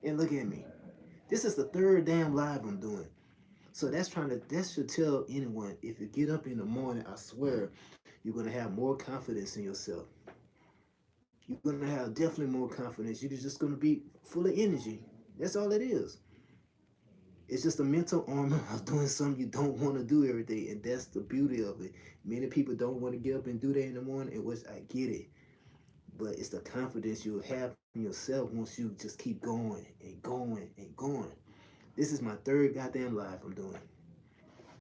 And look at me. This is the third damn live I'm doing. So that should tell anyone, if you get up in the morning, I swear, you're gonna have more confidence in yourself. You're gonna have definitely more confidence. You're just gonna be full of energy. That's all it is. It's just a mental armor of doing something you don't want to do every day, and that's the beauty of it. Many people don't want to get up and do that in the morning, and which I get it, but it's the confidence you'll have in yourself once you just keep going and going and going. This is my third goddamn live I'm doing.